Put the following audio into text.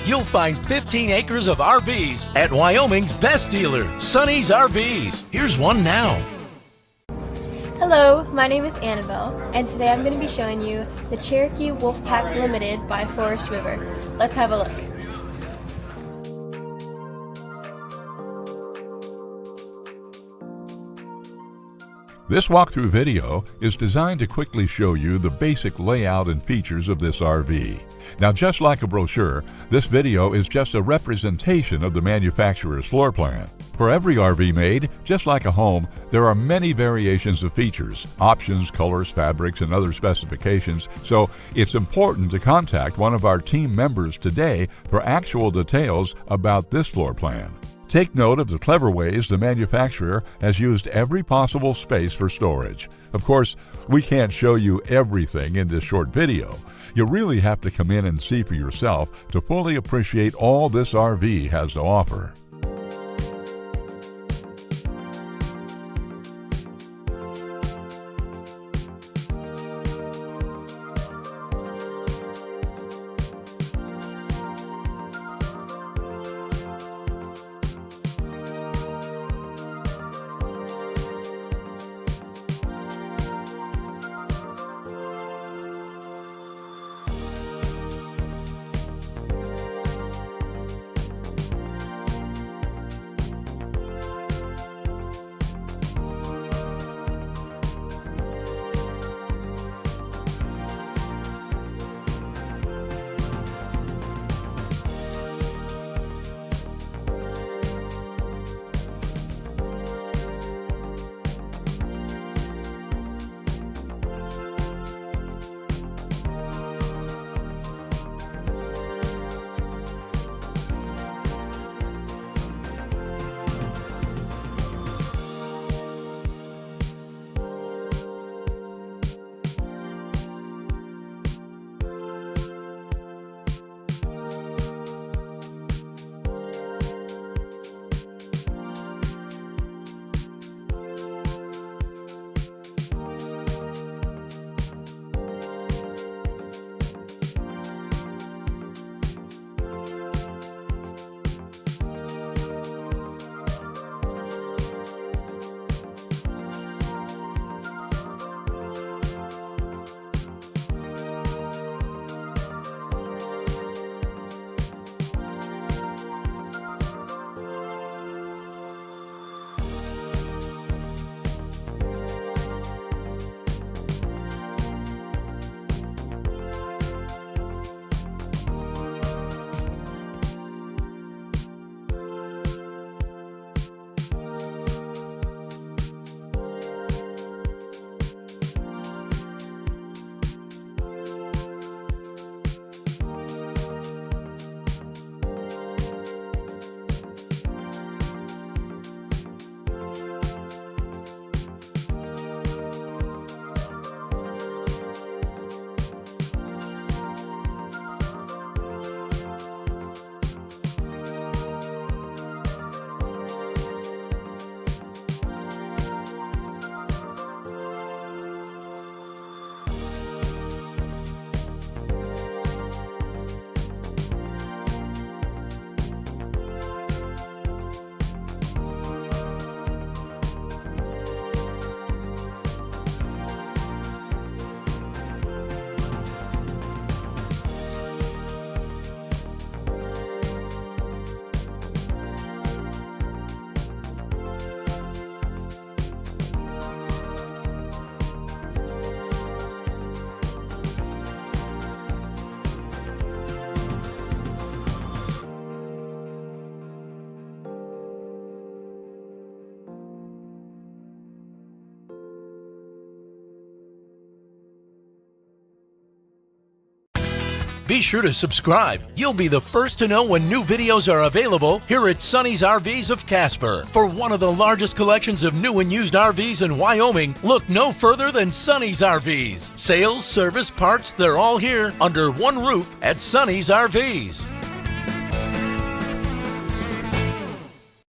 you'll find 15 acres of RVs at Wyoming's best dealer, Sonny's RVs. Here's one now. Hello, my name is Annabelle, and today I'm going to be showing you the Cherokee Wolf Pack Limited by Forest River. Let's have a look. This walkthrough video is designed to quickly show you the basic layout and features of this RV. Now, just like a brochure, this video is just a representation of the manufacturer's floor plan. For every RV made, just like a home, there are many variations of features, options, colors, fabrics, and other specifications, so it's important to contact one of our team members today for actual details about this floor plan. Take note of the clever ways the manufacturer has used every possible space for storage. Of course, we can't show you everything in this short video. You really have to come in and see for yourself to fully appreciate all this RV has to offer. Be sure to subscribe. You'll be the first to know when new videos are available here at Sonny's RVs of Casper. For one of the largest collections of new and used RVs in Wyoming, look no further than Sonny's RVs. Sales, service, parts, they're all here under one roof at Sonny's RVs.